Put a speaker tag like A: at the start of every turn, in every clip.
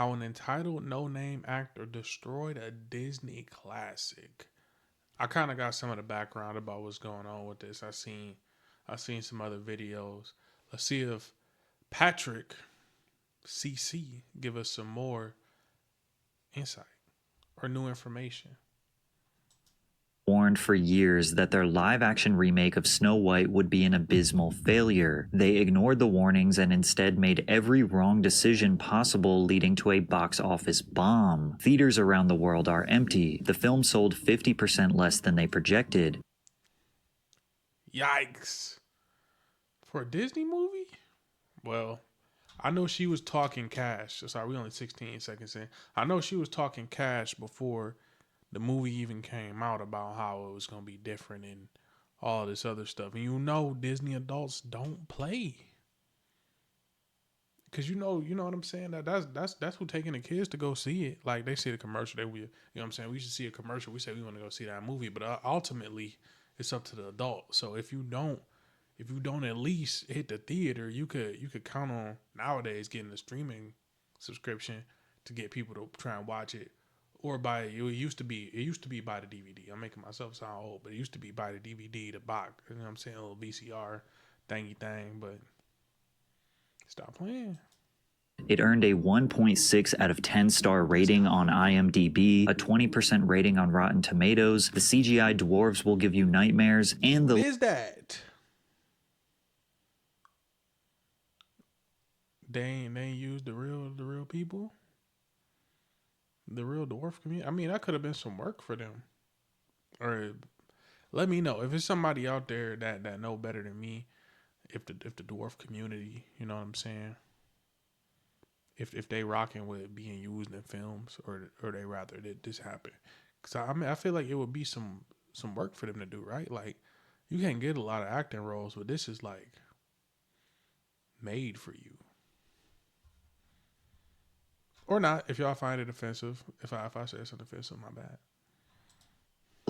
A: How an entitled no-name actor destroyed a Disney classic. I kind of got some of the background about what's going on with this. I seen some other videos. Let's see if Patrick CC give us some more insight or new information.
B: Warned for years that their live-action remake of Snow White would be an abysmal failure. They ignored the warnings and instead made every wrong decision possible, leading to a box office bomb. Theaters around the world are empty. The film sold 50% less than they projected.
A: Yikes. For a Disney movie? Well, I know she was talking cash. Sorry, we only 16 seconds in. I know she was talking cash before the movie even came out about how it was going to be different and all this other stuff. And you know Disney adults don't play. Cause you know what I'm saying. That's who taking the kids to go see it. Like they see the commercial, you know what I'm saying. We should see a commercial. We say we want to go see that movie, but ultimately, it's up to the adult. So if you don't at least hit the theater, you could count on nowadays getting a streaming subscription to get people to try and watch it, or buy it. It used to be buy the DVD. I'm making myself sound old, but it used to be buy the DVD, the box. You know what I'm saying, a little VCR thingy thing, but. Stop playing.
B: It earned a 1.6 out of 10 star rating on IMDb, a 20% rating on Rotten Tomatoes. The CGI dwarves will give you nightmares, and the
A: What is that? They ain't used the real people, the real dwarf community. I mean, that could have been some work for them. Or let me know if it's somebody out there that know better than me. If the dwarf community, you know what I'm saying, if they rocking with being used in films, or they rather that this happen, because I feel like it would be some work for them to do, right? Like you can't get a lot of acting roles, but this is like made for you, or not. If y'all find it offensive, if I say something offensive, my bad.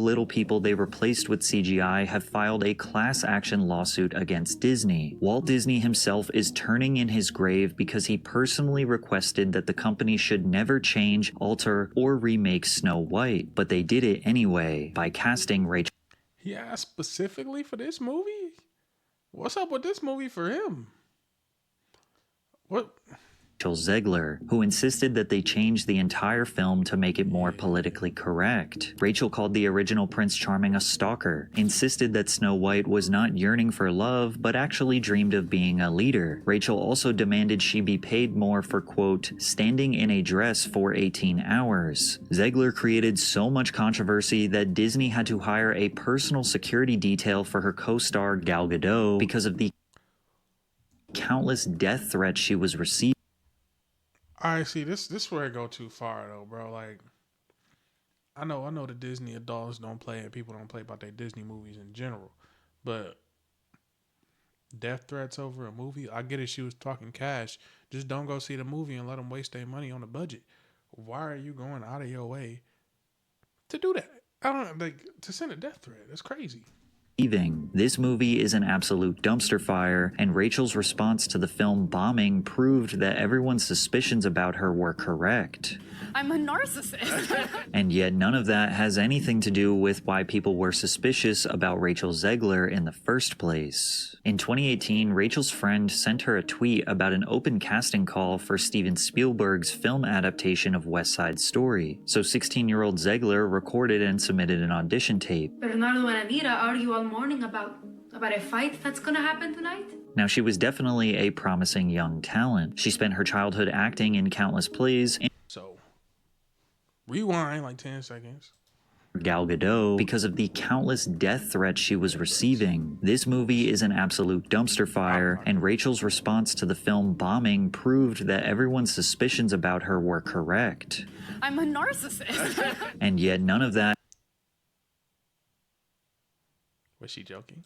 B: little people they replaced with CGI have filed a class action lawsuit against Disney. Walt Disney himself is turning in his grave because he personally requested that the company should never change, alter, or remake Snow White, but they did it anyway by casting Rachel.
A: He asked specifically for this movie? What's up with this movie for him? What?
B: Rachel Zegler, who insisted that they change the entire film to make it more politically correct. Rachel called the original Prince Charming a stalker, insisted that Snow White was not yearning for love, but actually dreamed of being a leader. Rachel also demanded she be paid more for, quote, standing in a dress for 18 hours. Zegler created so much controversy that Disney had to hire a personal security detail for her co-star Gal Gadot because of the countless death threats she was receiving.
A: I see this where it go too far though, bro. Like I know the Disney adults don't play and people don't play about their Disney movies in general, but death threats over a movie, I get it. She was talking cash. Just don't go see the movie and let them waste their money on the budget. Why are you going out of your way to do that? I don't like to send a death threat. That's crazy.
B: This movie is an absolute dumpster fire, and Rachel's response to the film bombing proved that everyone's suspicions about her were correct.
C: I'm a narcissist.
B: And yet none of that has anything to do with why people were suspicious about Rachel Zegler in the first place. In 2018, Rachel's friend sent her a tweet about an open casting call for Steven Spielberg's film adaptation of West Side Story. So 16-year-old Zegler recorded and submitted an audition tape.
D: Bernardo and Anita argue all morning about a fight that's gonna happen tonight?
B: Now, she was definitely a promising young talent. She spent her childhood acting in countless plays.
A: So, rewind like 10 seconds.
B: Gal Gadot because of the countless death threats she was receiving. This movie is an absolute dumpster fire, and Rachel's response to the film bombing proved that everyone's suspicions about her were correct.
C: I'm a narcissist.
B: And yet none of that
A: Was she joking?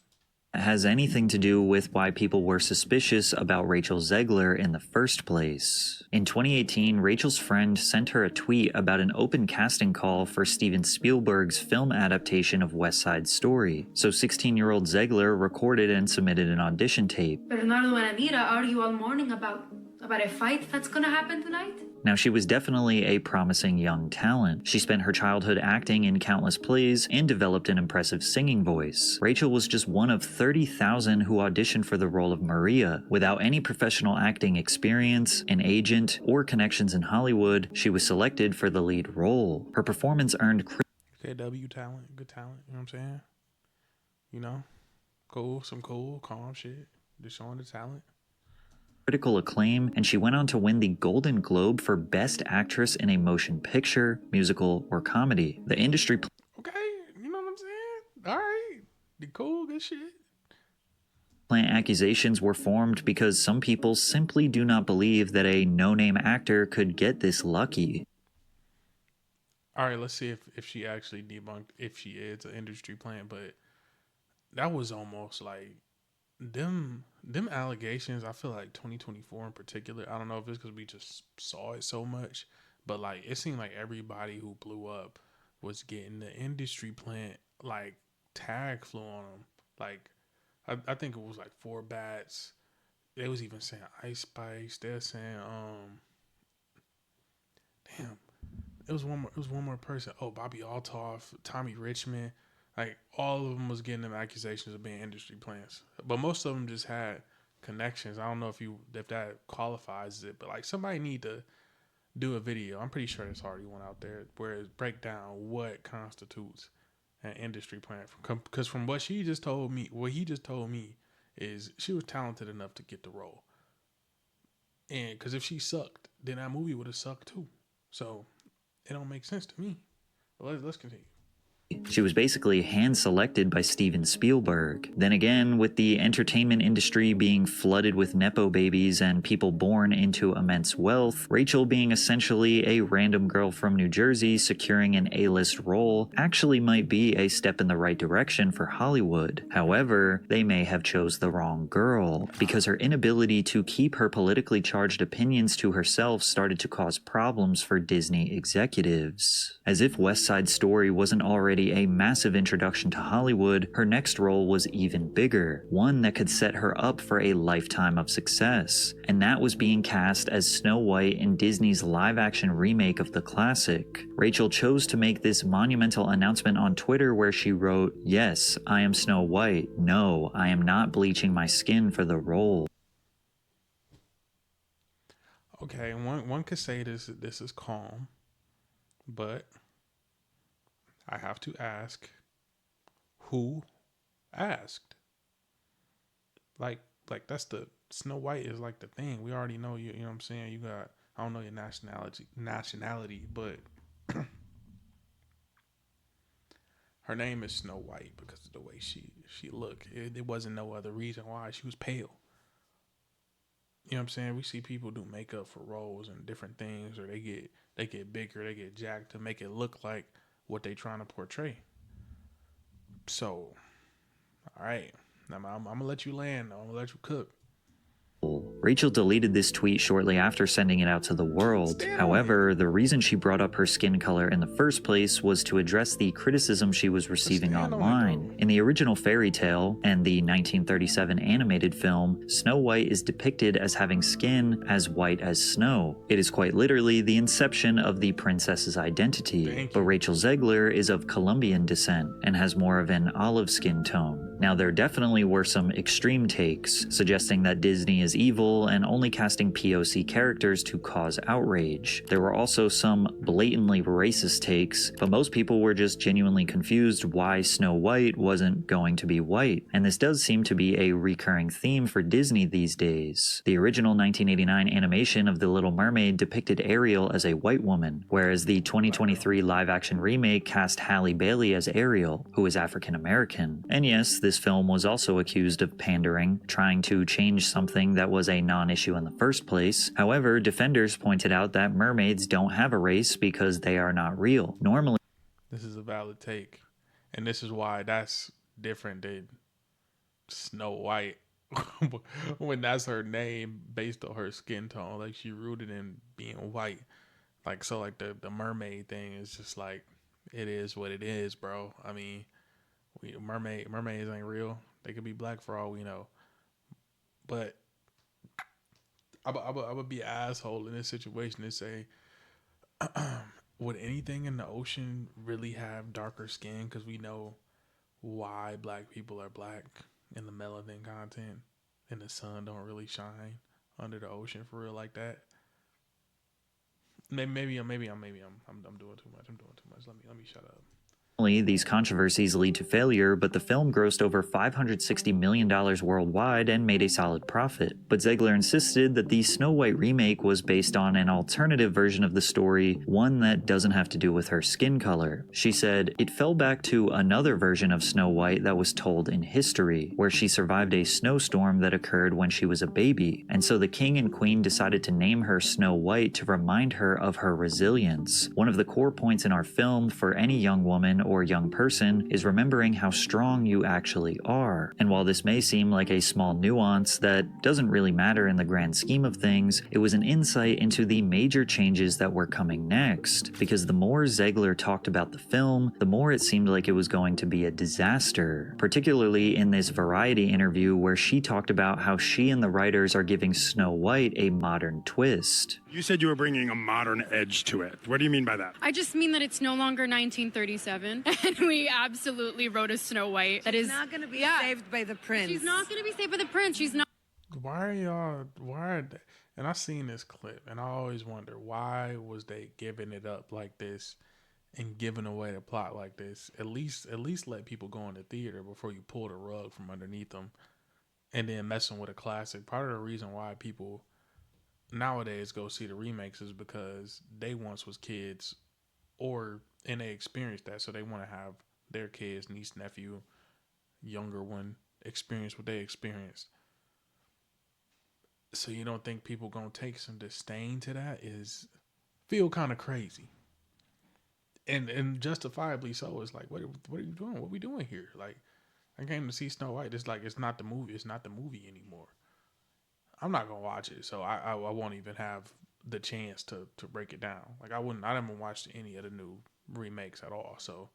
B: has anything to do with why people were suspicious about Rachel Zegler in the first place. In 2018, Rachel's friend sent her a tweet about an open casting call for Steven Spielberg's film adaptation of West Side Story. So 16-year-old Zegler recorded and submitted an audition tape.
D: Bernardo and Anita argue all morning about about a fight that's gonna happen tonight?
B: Now, she was definitely a promising young talent. She spent her childhood acting in countless plays and developed an impressive singing voice. Rachel was just one of 30,000 who auditioned for the role of Maria. Without any professional acting experience, an agent, or connections in Hollywood, she was selected for the lead role. Her performance earned
A: KW talent, good talent. You know what I'm saying? You know, cool, some cool, calm shit. Just showing the talent.
B: critical acclaim, and she went on to win the Golden Globe for Best Actress in a Motion Picture, Musical, or Comedy. The industry
A: Okay, you know what I'm saying? All right, the cool, good shit.
B: plant accusations were formed because some people simply do not believe that a no-name actor could get this lucky.
A: All right, let's see if she actually debunked if she is an industry plant, but that was almost like them allegations. I feel like 2024 in particular, I don't know if it's because we just saw it so much, but like it seemed like everybody who blew up was getting the industry plant like tag flew on them. Like I think it was like four bats. They was even saying Ice Spice. They're saying damn, it was one more. It was one more person. Oh, Bobby Altoff, Tommy Richmond. Like all of them was getting them accusations of being industry plants, but most of them just had connections. I don't know if that qualifies it, but like somebody need to do a video. I'm pretty sure it's already one out there where it break down what constitutes an industry plant. Because from what he just told me is she was talented enough to get the role. And because if she sucked, then that movie would have sucked too. So it don't make sense to me. But let's continue.
B: She was basically hand-selected by Steven Spielberg. Then again, with the entertainment industry being flooded with nepo babies and people born into immense wealth, Rachel being essentially a random girl from New Jersey securing an A-list role actually might be a step in the right direction for Hollywood. However, they may have chose the wrong girl, because her inability to keep her politically charged opinions to herself started to cause problems for Disney executives. As if West Side Story wasn't already a massive introduction to Hollywood, her next role was even bigger, one that could set her up for a lifetime of success, and that was being cast as Snow White in Disney's live-action remake of the classic. Rachel chose to make this monumental announcement on Twitter where she wrote, "Yes, I am Snow White. No, I am not bleaching my skin for the role."
A: Okay, one could say this is calm, but I have to ask, who asked? Like that's the Snow White is like the thing. We already know you. You know what I'm saying? You got I don't know your nationality, but her name is Snow White because of the way she looked. It wasn't no other reason why. She was pale. You know what I'm saying? We see people do makeup for roles and different things, or they get bigger, they get jacked to make it look like what they trying to portray. So, all right, I'm gonna let you land. I'm gonna let you cook.
B: Rachel deleted this tweet shortly after sending it out to the world. However, the reason she brought up her skin color in the first place was to address the criticism she was receiving online. In the original fairy tale and the 1937 animated film, Snow White is depicted as having skin as white as snow. It is quite literally the inception of the princess's identity. But Rachel Zegler is of Colombian descent and has more of an olive skin tone. Now, there definitely were some extreme takes suggesting that Disney is evil and only casting POC characters to cause outrage. There were also some blatantly racist takes, but most people were just genuinely confused why Snow White wasn't going to be white. And this does seem to be a recurring theme for Disney these days. The original 1989 animation of The Little Mermaid depicted Ariel as a white woman, whereas the 2023 live-action remake cast Halle Bailey as Ariel, who is African American. And yes, this film was also accused of pandering, trying to change something that was a non-issue in the first place. However, defenders pointed out that mermaids don't have a race because they are not real. Normally,
A: This is a valid take, and this is why that's different than Snow White when that's her name based on her skin tone. Like she rooted in being white. Like so, like the mermaid thing is just like it is what it is, bro. I mean, mermaids ain't real. They could be black for all we know. But I would be an asshole in this situation and say, would anything in the ocean really have darker skin? Because we know why black people are black and the melanin content and the sun don't really shine under the ocean for real like that. Maybe I'm doing too much. I'm doing too much. Let me shut up.
B: These controversies lead to failure, but the film grossed over $560 million worldwide and made a solid profit. But Zegler insisted that the Snow White remake was based on an alternative version of the story, one that doesn't have to do with her skin color. She said, "It fell back to another version of Snow White that was told in history, where she survived a snowstorm that occurred when she was a baby, and so the king and queen decided to name her Snow White to remind her of her resilience. One of the core points in our film for any young woman or young person is remembering how strong you actually are. And while this may seem like a small nuance that doesn't really matter in the grand scheme of things, it was an insight into the major changes that were coming next. Because the more Zegler talked about the film, the more it seemed like it was going to be a disaster. Particularly in this Variety interview where she talked about how she and the writers are giving Snow White a modern twist.
E: You said you were bringing a modern edge to it. What do you mean by that?
C: I just mean that it's no longer 1937, and we absolutely wrote a Snow White that is
F: not going to be saved by the prince.
C: She's not going to be saved by the prince. She's not.
A: And I seen this clip and I always wonder, why was they giving it up like this and giving away the plot like this? At least let people go in the theater before you pull the rug from underneath them and then messing with a classic. Part of the reason why people nowadays go see the remakes is because they once was kids and they experienced that, so they want to have their kids, niece, nephew, younger one experience what they experienced. So you don't think people gonna take some disdain to that? Is feel kind of crazy, and justifiably so. It's like, what are you doing? What we doing here? Like, I came to see Snow White. It's like it's not the movie. It's not the movie anymore. I'm not gonna watch it, so I won't even have the chance to break it down. Like I haven't watched any of the new remakes at all. So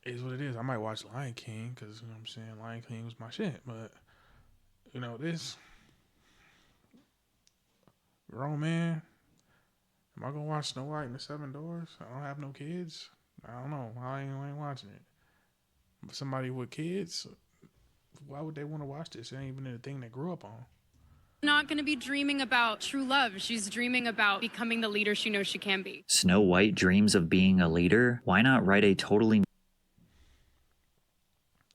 A: it is what it is. I might watch Lion King because you know what I'm saying, Lion King was my shit, but. You know, this grown man, am I gonna watch Snow White and the Seven Dwarfs? I don't have no kids. I don't know. I ain't watching it. But somebody with kids, why would they want to watch this? It ain't even a thing they grew up on.
C: Not going to be dreaming about true love. She's dreaming about becoming the leader she knows she can be.
B: Snow White dreams of being a leader? Why not write a totally...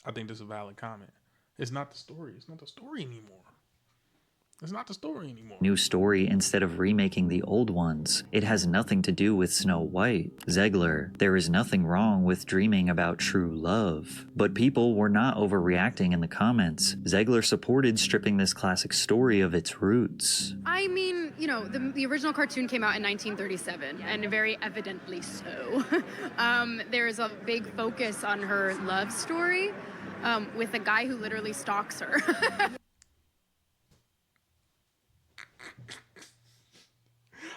A: I think this is a valid comment. It's not the story. It's not the story anymore. It's not the story anymore.
B: New story instead of remaking the old ones. It has nothing to do with Snow White. Zegler, there is nothing wrong with dreaming about true love. But people were not overreacting in the comments. Zegler supported stripping this classic story of its roots.
C: I mean, you know, the original cartoon came out in 1937, and very evidently so. There's a big focus on her love story. With a guy who literally stalks her.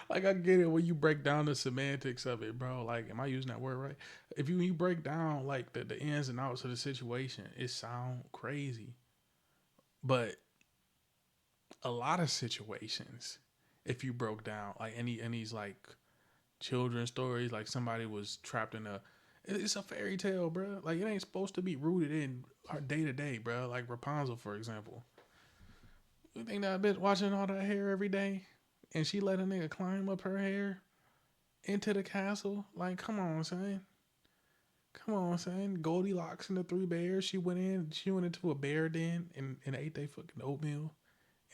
A: Like, I get it when you break down the semantics of it, bro. Like, am I using that word right? If you break down, like, the ins and outs of the situation, it sound crazy. But a lot of situations, if you broke down, like, these, like, children's stories, like somebody was trapped in it's a fairy tale, bro. Like, it ain't supposed to be rooted in our day-to-day, bro. Like Rapunzel, for example. You think that bitch watching all that hair every day and she let a nigga climb up her hair into the castle? Like, come on, son. Come on, son. Goldilocks and the Three Bears. She went into a bear den and ate they fucking oatmeal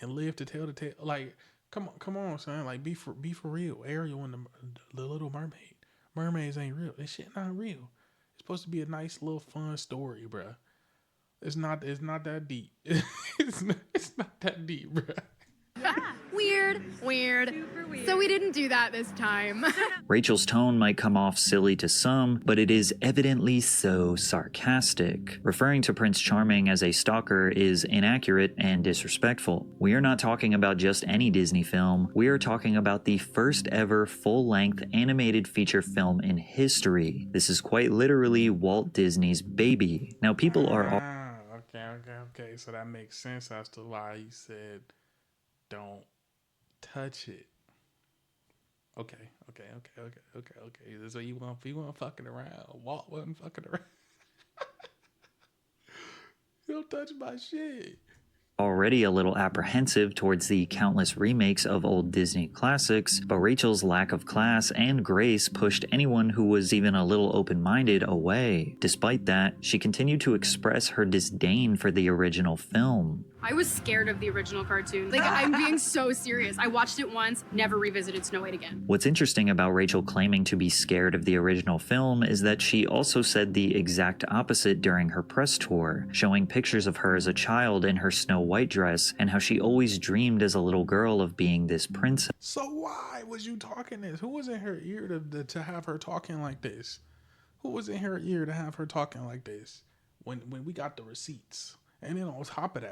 A: and lived to tell the tale. Like, come on, son. Like, be for real. Ariel and the Little Mermaid. Mermaids ain't real. This shit not real. It's supposed to be a nice little fun story, bruh. It's not that deep. it's not that deep, bruh.
C: Weird.
F: Super weird.
C: So we didn't do that this time.
B: Rachel's tone might come off silly to some, but it is evidently so sarcastic. Referring to Prince Charming as a stalker is inaccurate and disrespectful. We are not talking about just any Disney film. We are talking about the first ever full-length animated feature film in history. This is quite literally Walt Disney's baby. Now, people are...
A: Okay. So that makes sense as to why he said don't touch it. Okay. So you want fucking around. Walt wasn't fucking around. You don't touch my shit.
B: Already a little apprehensive towards the countless remakes of old Disney classics, but Rachel's lack of class and grace pushed anyone who was even a little open-minded away. Despite that, she continued to express her disdain for the original film.
C: I was scared of the original cartoon. Like, I'm being so serious. I watched it once, never revisited Snow White again.
B: What's interesting about Rachel claiming to be scared of the original film is that she also said the exact opposite during her press tour, showing pictures of her as a child in her Snow White dress and how she always dreamed as a little girl of being this princess.
A: So why was you talking this? Who was in her ear to have her talking like this? Who was in her ear to have her talking like this? When we got the receipts. And then on top of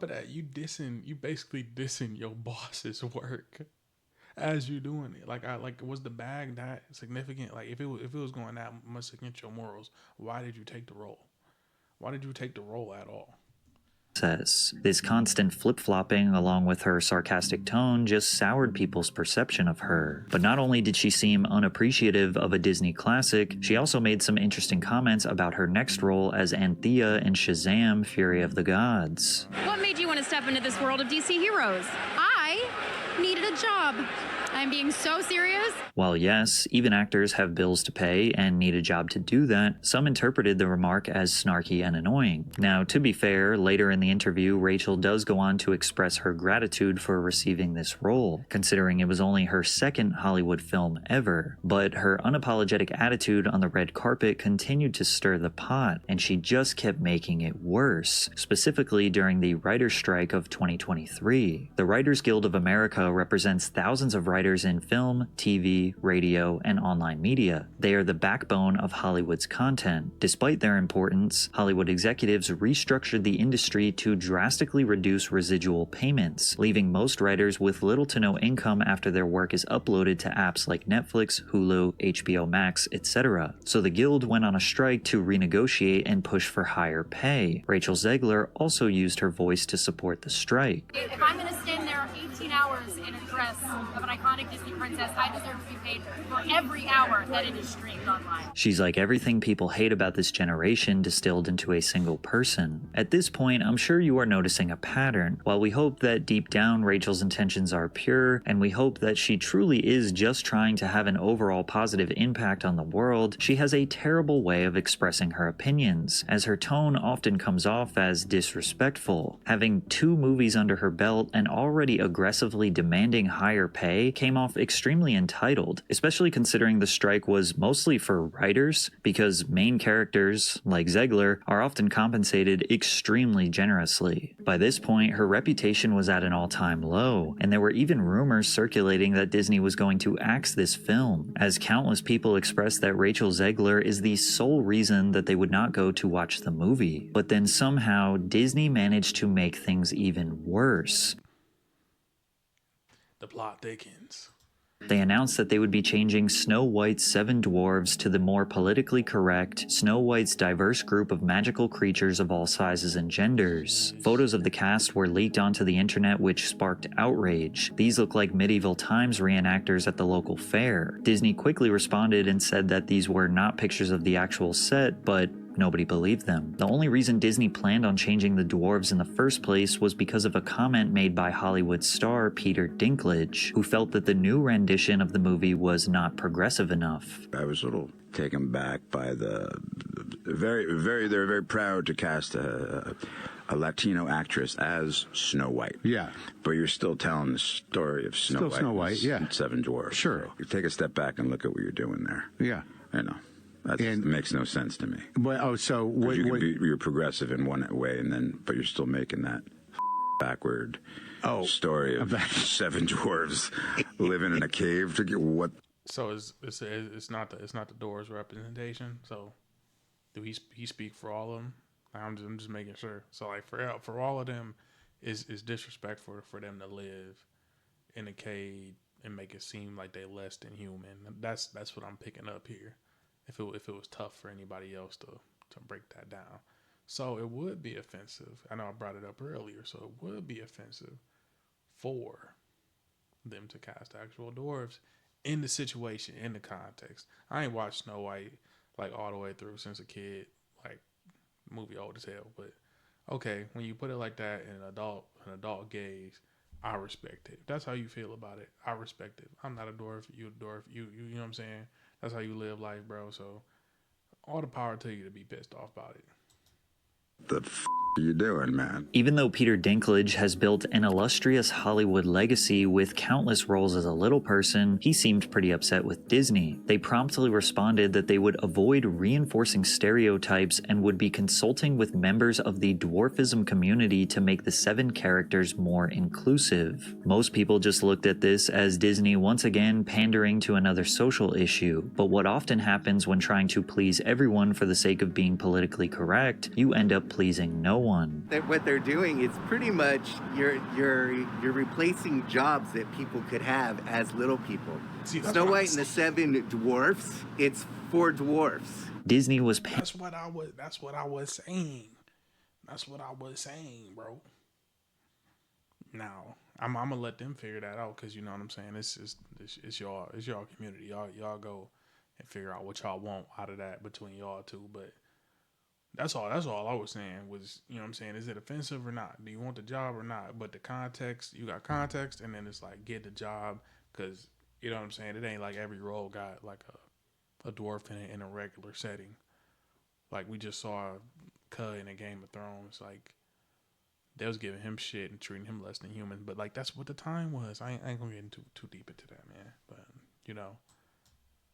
A: that, you basically dissing your boss's work as you doing it. Was the bag that significant? Like if it was going that much against your morals, why did you take the role? Why did you take the role at all?
B: This constant flip-flopping along with her sarcastic tone just soured people's perception of her. But not only did she seem unappreciative of a Disney classic, she also made some interesting comments about her next role as Anthea in Shazam! Fury of the Gods.
C: What made you want to step into this world of DC heroes? I needed a job. I'm being so serious.
B: While yes, even actors have bills to pay and need a job to do that, some interpreted the remark as snarky and annoying. Now, to be fair, later in the interview, Rachel does go on to express her gratitude for receiving this role, considering it was only her second Hollywood film ever. But her unapologetic attitude on the red carpet continued to stir the pot, and she just kept making it worse, specifically during the writer's strike of 2023. The Writers Guild of America represents thousands of writers in film, TV, radio, and online media. They are the backbone of Hollywood's content. Despite their importance, Hollywood executives restructured the industry to drastically reduce residual payments, leaving most writers with little to no income after their work is uploaded to apps like Netflix, Hulu, HBO Max, etc. So the guild went on a strike to renegotiate and push for higher pay. Rachel Zegler also used her voice to support the strike.
G: If I'm going to stand there 18 hours in a dress of an iconic Disney princess, I deserve to be paid for every hour that it is streamed online.
B: She's like everything people hate about this generation distilled into a single person. At this point, I'm sure you are noticing a pattern. While we hope that deep down Rachel's intentions are pure, and we hope that she truly is just trying to have an overall positive impact on the world, she has a terrible way of expressing her opinions, as her tone often comes off as disrespectful. Having 2 movies under her belt and already aggressively demanding higher pay came off extremely entitled, especially considering the strike was mostly for writers, because main characters, like Zegler, are often compensated extremely generously. By this point, her reputation was at an all-time low, and there were even rumors circulating that Disney was going to axe this film, as countless people expressed that Rachel Zegler is the sole reason that they would not go to watch the movie. But then somehow, Disney managed to make things even worse.
A: The plot thickens.
B: They announced that they would be changing Snow White's 7 dwarves to the more politically correct Snow White's diverse group of magical creatures of all sizes and genders. Photos of the cast were leaked onto the internet, which sparked outrage. These look like medieval times reenactors at the local fair. Disney quickly responded and said that these were not pictures of the actual set, but nobody believed them. The only reason Disney planned on changing the dwarves in the first place was because of a comment made by Hollywood star Peter Dinklage, who felt that the new rendition of the movie was not progressive enough.
H: I was a little taken back by they're very proud to cast a Latino actress as Snow White.
I: Yeah.
H: But you're still telling the story of Snow White.
I: Yeah.
H: And 7 dwarves.
I: Sure.
H: So you take a step back and look at what you're doing there.
I: Yeah.
H: You know. That makes no sense to me.
I: Well,
H: You're progressive in one way, but you're still making that backward story of 7 dwarves living in a cave to get what?
A: So it's not the doors representation. So do he speak for all of them? I'm just making sure. So like for all of them, is disrespectful for them to live in a cave and make it seem like they less than human. That's what I'm picking up here. If it was tough for anybody else to break that down. So it would be offensive. I know I brought it up earlier. So it would be offensive for them to cast actual dwarves in the situation, in the context. I ain't watched Snow White like all the way through since a kid, like movie old as hell. But okay, when you put it like that in an adult gaze, I respect it. If that's how you feel about it, I respect it. I'm not a dwarf, you a dwarf, you know what I'm saying? That's how you live life, bro. So all the power to you to be pissed off about it.
H: The are you doing, man?
B: Even though Peter Dinklage has built an illustrious Hollywood legacy with countless roles as a little person, he seemed pretty upset with Disney. They promptly responded that they would avoid reinforcing stereotypes and would be consulting with members of the dwarfism community to make the 7 characters more inclusive. Most people just looked at this as Disney once again pandering to another social issue, but what often happens when trying to please everyone for the sake of being politically correct, you end up pleasing no one.
I: What they're doing is pretty much you're replacing jobs that people could have as little people. Snow White and the 7 Dwarfs, it's for dwarfs.
B: Disney was
A: That's what I was saying. That's what I was saying, bro. Now, I'm gonna let them figure that out, because you know what I'm saying. It's y'all community. Y'all go and figure out what y'all want out of that between y'all two. But that's all I was saying was, you know what I'm saying, is it offensive or not? Do you want the job or not? But the context, you got context, and then it's like, get the job, because, you know what I'm saying, it ain't like every role got like a dwarf in a regular setting. Like we just saw Cud in a Game of Thrones, like they was giving him shit and treating him less than human, but like that's what the time was. I ain't gonna get too deep into that, man, but you know.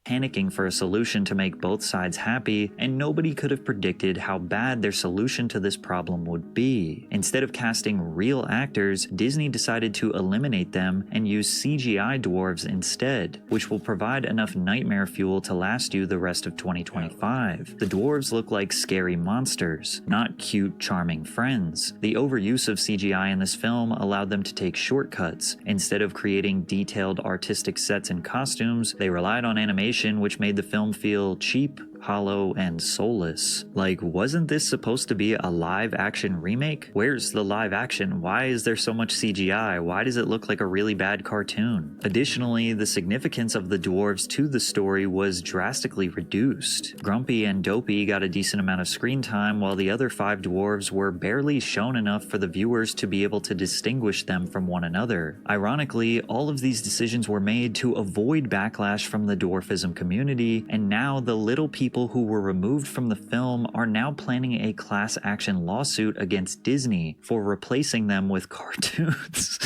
B: Panicking for a solution to make both sides happy, and nobody could have predicted how bad their solution to this problem would be. Instead of casting real actors, Disney decided to eliminate them and use CGI dwarves instead, which will provide enough nightmare fuel to last you the rest of 2025. The dwarves look like scary monsters, not cute, charming friends. The overuse of CGI in this film allowed them to take shortcuts. Instead of creating detailed artistic sets and costumes, they relied on animation, which made the film feel cheap, hollow, and soulless. Like, wasn't this supposed to be a live-action remake? Where's the live action? Why is there so much CGI? Why does it look like a really bad cartoon? Additionally, the significance of the dwarves to the story was drastically reduced. Grumpy and Dopey got a decent amount of screen time, while the other 5 dwarves were barely shown enough for the viewers to be able to distinguish them from one another. Ironically, all of these decisions were made to avoid backlash from the dwarfism community, and now the little people who were removed from the film are now planning a class action lawsuit against Disney for replacing them with cartoons.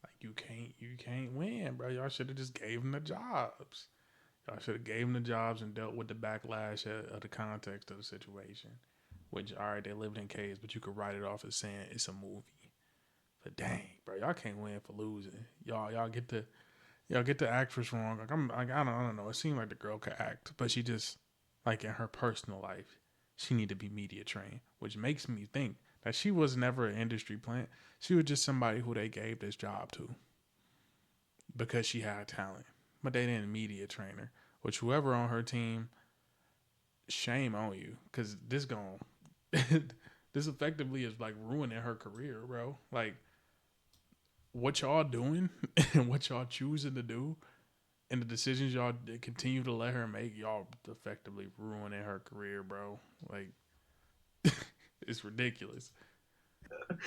A: Like you can't win, bro. Y'all should have just gave them the jobs. Y'all should have gave them the jobs and dealt with the backlash of the context of the situation. Which, all right, they lived in caves, but you could write it off as saying it's a movie. But dang, bro, y'all can't win for losing. Y'all get the actress wrong. Like I don't know. It seemed like the girl could act, but she just, like, in her personal life, she need to be media trained, which makes me think that she was never an industry plant. She was just somebody who they gave this job to because she had talent, but they didn't media train her. Which whoever on her team, shame on you, because this effectively is like ruining her career, bro. Like, what y'all doing and what y'all choosing to do and the decisions y'all continue to let her make, y'all effectively ruining her career, bro. Like, it's ridiculous.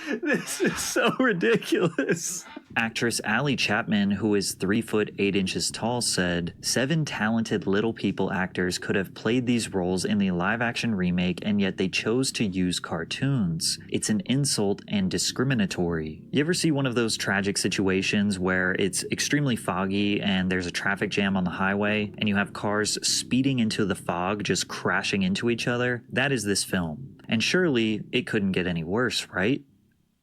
B: This is so ridiculous. Actress Allie Chapman, who is 3 foot 8 inches tall, said, 7 talented little people actors could have played these roles in the live action remake, and yet they chose to use cartoons. It's an insult and discriminatory. You ever see one of those tragic situations where it's extremely foggy and there's a traffic jam on the highway and you have cars speeding into the fog, just crashing into each other? That is this film. And surely it couldn't get any worse, right?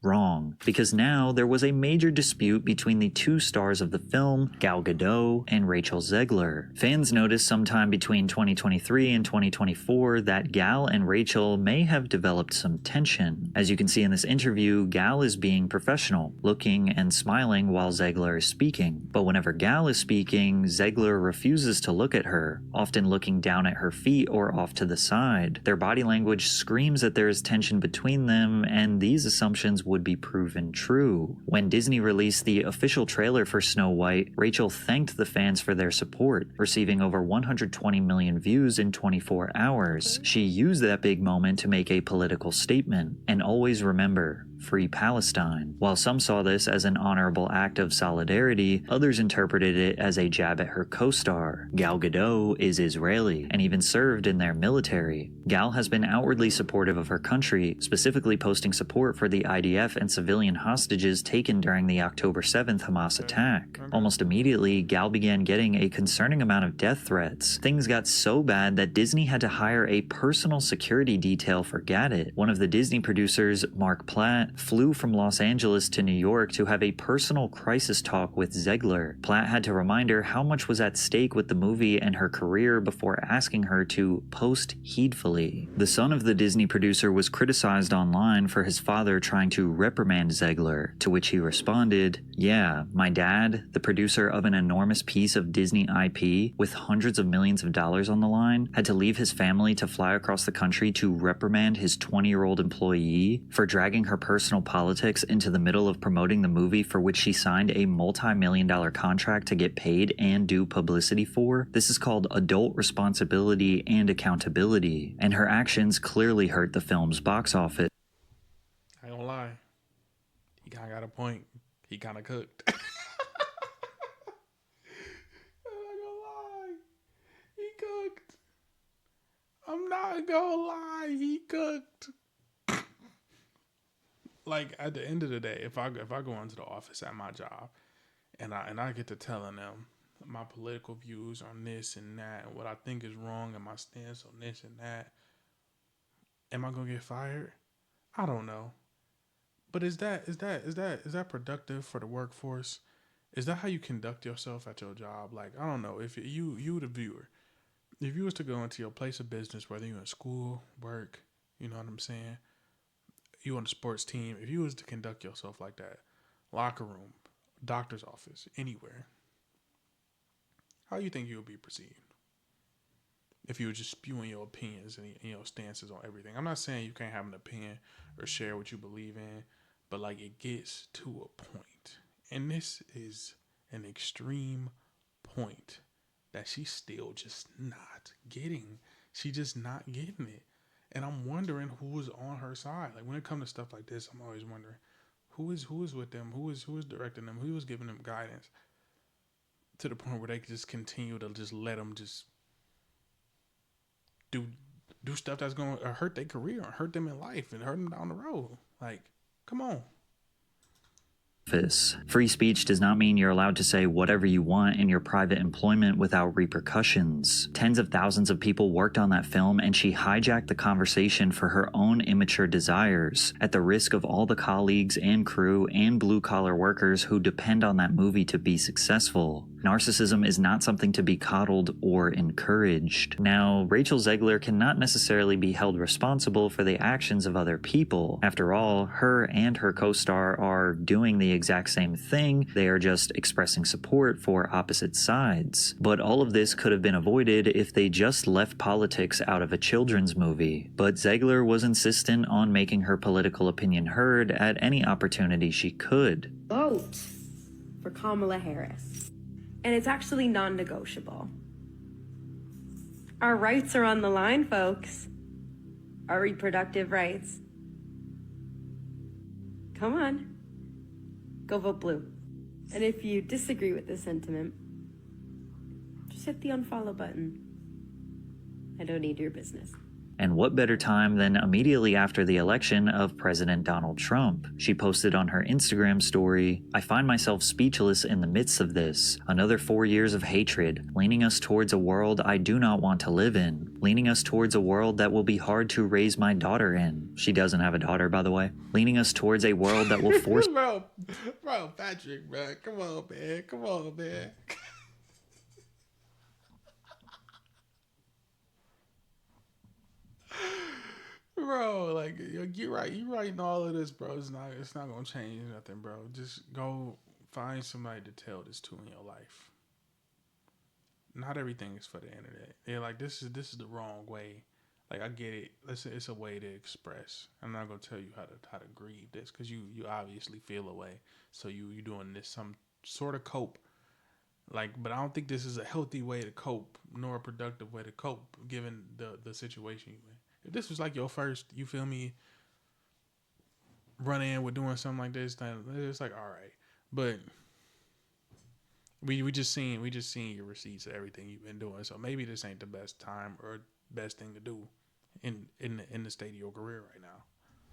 B: Wrong, because now there was a major dispute between the two stars of the film, Gal Gadot and Rachel Zegler. Fans noticed sometime between 2023 and 2024 that Gal and Rachel may have developed some tension. As you can see in this interview, Gal is being professional, looking and smiling while Zegler is speaking. But whenever Gal is speaking, Zegler refuses to look at her, often looking down at her feet or off to the side. Their body language screams that there is tension between them, and these assumptions would be proven true. When Disney released the official trailer for Snow White, Rachel thanked the fans for their support, receiving over 120 million views in 24 hours. She used that big moment to make a political statement. And always remember, Free Palestine. While some saw this as an honorable act of solidarity, others interpreted it as a jab at her co-star. Gal Gadot is Israeli and even served in their military. Gal has been outwardly supportive of her country, specifically posting support for the IDF and civilian hostages taken during the October 7th Hamas attack. Almost immediately, Gal began getting a concerning amount of death threats. Things got so bad that Disney had to hire a personal security detail for Gadot. One of the Disney producers, Mark Platt, flew from Los Angeles to New York to have a personal crisis talk with Zegler. Platt had to remind her how much was at stake with the movie and her career before asking her to post heedfully. The son of the Disney producer was criticized online for his father trying to reprimand Zegler, to which he responded, "Yeah, my dad, the producer of an enormous piece of Disney IP with hundreds of millions of dollars on the line, had to leave his family to fly across the country to reprimand his 20-year-old employee for dragging her personal politics into the middle of promoting the movie for which she signed a multi-million-dollar contract to get paid and do publicity for. This is called adult responsibility and accountability, and her actions clearly hurt the film's box office."
A: I ain't gonna lie. He kind of got a point. He kind of cooked. I'm not gonna lie. He cooked. I'm not gonna lie. He cooked. Like, at the end of the day, if I go into the office at my job and I get to telling them my political views on this and that and what I think is wrong and my stance on this and that, am I gonna get fired? I don't know. But is that productive for the workforce? Is that how you conduct yourself at your job? Like, I don't know. If you the viewer, if you was to go into your place of business, whether you're in school, work, you know what I'm saying, you on the sports team, if you was to conduct yourself like that, locker room, doctor's office, anywhere, how you think you would be perceived? If you were just spewing your opinions and your stances on everything. I'm not saying you can't have an opinion or share what you believe in, but like, it gets to a point, and this is an extreme point that she's still just not getting. She just not getting it. And I'm wondering who is on her side. Like, when it comes to stuff like this, I'm always wondering who is with them, who is directing them, who is giving them guidance, to the point where they can just continue to just let them just do stuff that's going to hurt their career or hurt them in life and hurt them down the road. Like, come on.
B: Free speech does not mean you're allowed to say whatever you want in your private employment without repercussions. Tens of thousands of people worked on that film, and she hijacked the conversation for her own immature desires, at the risk of all the colleagues and crew and blue-collar workers who depend on that movie to be successful. Narcissism is not something to be coddled or encouraged. Now, Rachel Zegler cannot necessarily be held responsible for the actions of other people. After all, her and her co-star are doing the exact same thing. They are just expressing support for opposite sides. But all of this could have been avoided if they just left politics out of a children's movie. But Zegler was insistent on making her political opinion heard at any opportunity she could.
J: Vote for Kamala Harris. And it's actually non-negotiable. Our rights are on the line, folks. Our reproductive rights. Come on. Go vote blue. And if you disagree with this sentiment, just hit the unfollow button. I don't need your business.
B: And what better time than immediately after the election of President Donald Trump? She posted on her Instagram story, "I find myself speechless in the midst of this. Another 4 years of hatred, leaning us towards a world I do not want to live in, leaning us towards a world that will be hard to raise my daughter in." She doesn't have a daughter, by the way. "Leaning us towards a world that will force..."
A: bro, Patrick, man. Come on, man. Come on, man. Bro, like, you're right. You writing all of this, bro. It's not gonna change nothing, bro. Just go find somebody to tell this to in your life. Not everything is for the internet. Yeah, like this is the wrong way. Like, I get it. It's a way to express. I'm not gonna tell you how to grieve this, because you obviously feel a way. So you doing this some sort of cope. Like, but I don't think this is a healthy way to cope, nor a productive way to cope, given the situation you're in. If this was like your first, you feel me, run in with doing something like this, then it's like, all right. But we just seen your receipts of everything you've been doing. So maybe this ain't the best time or best thing to do in the state of your career right now.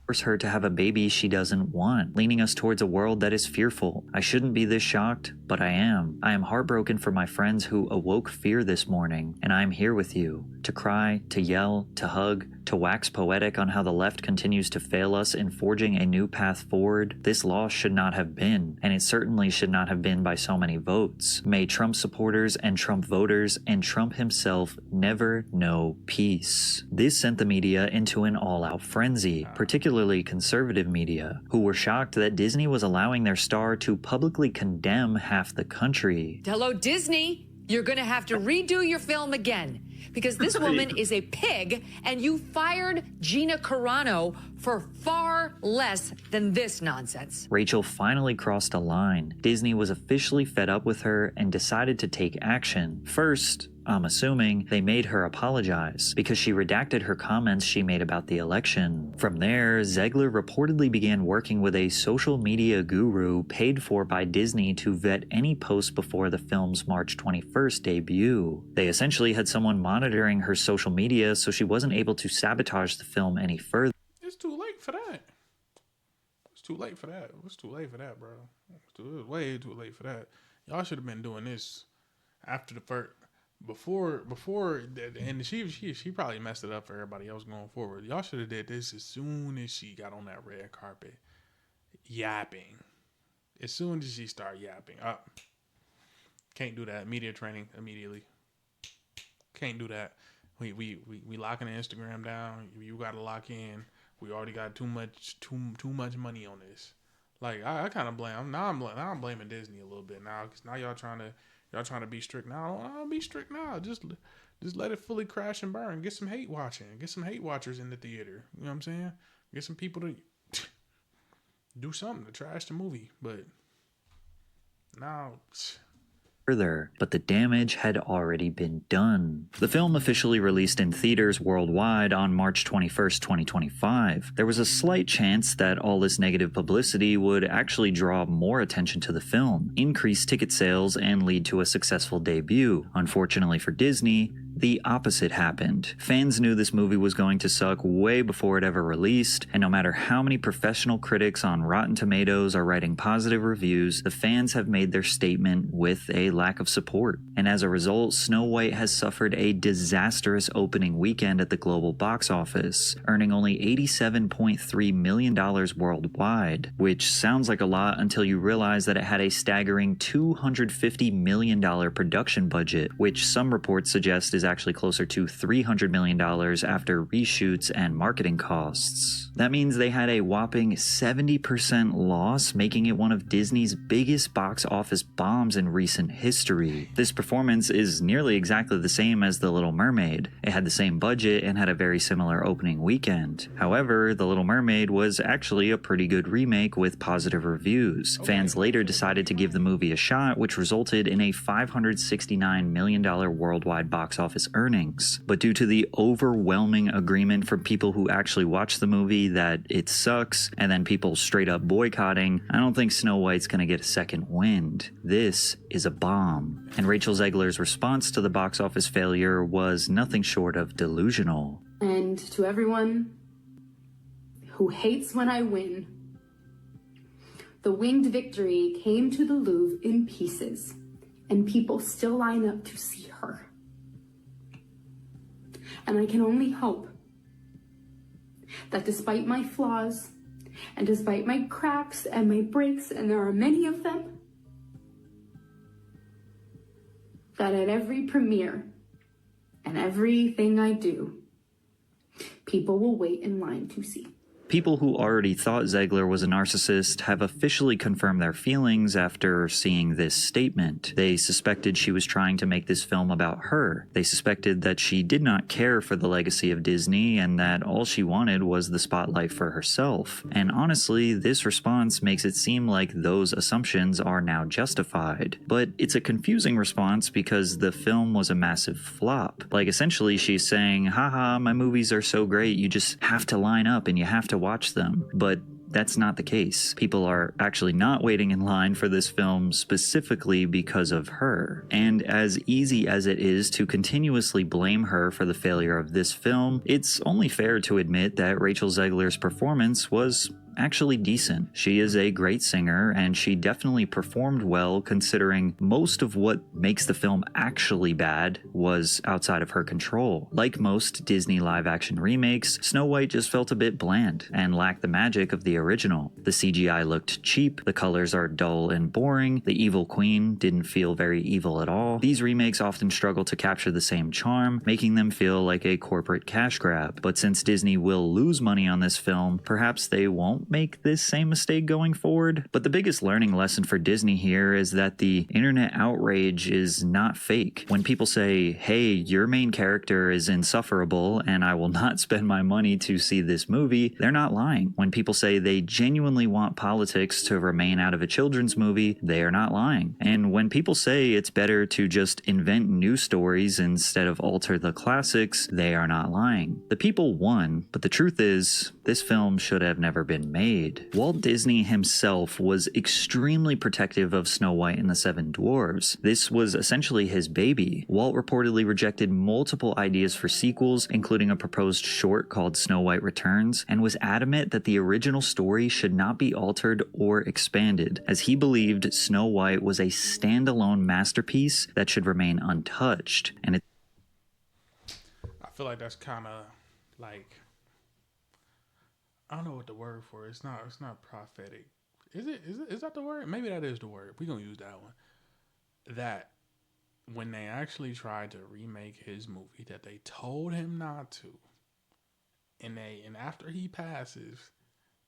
B: Force her to have a baby she doesn't want, leaning us towards a world that is fearful. I shouldn't be this shocked, but I am. I am heartbroken for my friends who awoke fear this morning, and I am here with you. To cry, to yell, to hug, to wax poetic on how the left continues to fail us in forging a new path forward. This loss should not have been, and it certainly should not have been by so many votes. May Trump supporters and Trump voters and Trump himself never know peace. This sent the media into an all-out frenzy, particularly conservative media, who were shocked that Disney was allowing their star to publicly condemn half the country.
K: Hello, Disney. You're going to have to redo your film again, because this woman is a pig, and you fired Gina Carano for far less than this nonsense.
B: Rachel finally crossed a line. Disney was officially fed up with her and decided to take action. First, I'm assuming, they made her apologize because she redacted her comments she made about the election. From there, Zegler reportedly began working with a social media guru paid for by Disney to vet any posts before the film's March 21st debut. They essentially had someone monitoring her social media so she wasn't able to sabotage the film any further.
A: It's too late for that. It's too late for that. It's too late for that, bro. It was way too late for that. Y'all should have been doing this after the first... Before, and she probably messed it up for everybody else going forward. Y'all should have did this as soon as she got on that red carpet, yapping. As soon as she started yapping, can't do that. Media training immediately. Can't do that. We locking the Instagram down. You got to lock in. We already got too much money on this. Like, I kind of blame. Now I'm blaming Disney a little bit now, because now y'all trying to be strict now. I don't be strict now. Just let it fully crash and burn. Get some hate watching. Get some hate watchers in the theater. You know what I'm saying? Get some people to do something to trash the movie. But now...
B: further, but the damage had already been done. The film officially released in theaters worldwide on March 21st, 2025. There was a slight chance that all this negative publicity would actually draw more attention to the film, increase ticket sales, and lead to a successful debut. Unfortunately for Disney, the opposite happened. Fans knew this movie was going to suck way before it ever released, and no matter how many professional critics on Rotten Tomatoes are writing positive reviews, the fans have made their statement with a lack of support. And as a result, Snow White has suffered a disastrous opening weekend at the global box office, earning only $87.3 million worldwide, which sounds like a lot until you realize that it had a staggering $250 million production budget, which some reports suggest is actually closer to $300 million after reshoots and marketing costs. That means they had a whopping 70% loss, making it one of Disney's biggest box office bombs in recent history. This performance is nearly exactly the same as The Little Mermaid. It had the same budget and had a very similar opening weekend. However, The Little Mermaid was actually a pretty good remake with positive reviews. Fans later decided to give the movie a shot, which resulted in a $569 million worldwide box office earnings. But due to the overwhelming agreement from people who actually watched the movie that it sucks, and then people straight up boycotting, I don't think Snow White's gonna get a second wind. This is a bomb. And Rachel Zegler's response to the box office failure was nothing short of delusional.
J: And
C: And to everyone who hates when I win, the winged victory came to the Louvre in pieces, and people still line up to see her. And I can only hope that despite my flaws, and despite my cracks and my breaks, and there are many of them, that at every premiere and everything I do, people will wait in line to see.
B: People who already thought Zegler was a narcissist have officially confirmed their feelings after seeing this statement. They suspected she was trying to make this film about her. They suspected that she did not care for the legacy of Disney and that all she wanted was the spotlight for herself. And honestly, this response makes it seem like those assumptions are now justified. But it's a confusing response because the film was a massive flop. Like, essentially she's saying, haha, my movies are so great, you just have to line up and you have to watch them. But that's not the case. People are actually not waiting in line for this film specifically because of her. And as easy as it is to continuously blame her for the failure of this film, it's only fair to admit that Rachel Zegler's performance was actually decent. She is a great singer, and she definitely performed well considering most of what makes the film actually bad was outside of her control. Like most Disney live-action remakes, Snow White just felt a bit bland and lacked the magic of the original. The CGI looked cheap, the colors are dull and boring, the evil queen didn't feel very evil at all. These remakes often struggle to capture the same charm, making them feel like a corporate cash grab. But since Disney will lose money on this film, perhaps they won't make this same mistake going forward. But the biggest learning lesson for Disney here is that the internet outrage is not fake. When people say, hey, your main character is insufferable and I will not spend my money to see this movie, they're not lying. When people say they genuinely want politics to remain out of a children's movie, they are not lying. And when people say it's better to just invent new stories instead of alter the classics, they are not lying. The people won, but the truth is, this film should have never been made. Walt Disney himself was extremely protective of Snow White and the Seven Dwarves. This was essentially his baby. Walt reportedly rejected multiple ideas for sequels, including a proposed short called Snow White Returns, and was adamant that the original story should not be altered or expanded, as he believed Snow White was a standalone masterpiece that should remain untouched. And
A: I feel like that's kind of like, I don't know what the word for it. It's not prophetic. Is that the word? Maybe that is the word. We're gonna use that one. That when they actually tried to remake his movie that they told him not to, and after he passes,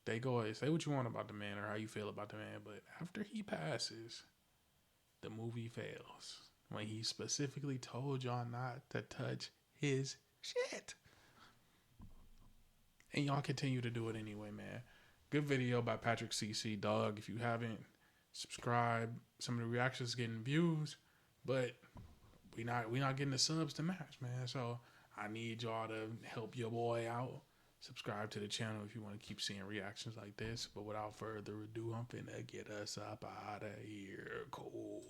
A: they go and say what you want about the man or how you feel about the man, but after he passes, the movie fails. When he specifically told y'all not to touch his shit. And y'all continue to do it anyway, man. Good video by Patrick CC, dog. If you haven't, subscribe. Some of the reactions getting views, but we not getting the subs to match, man. So I need y'all to help your boy out. Subscribe to the channel if you want to keep seeing reactions like this. But without further ado, I'm finna get us up out of here. Cool.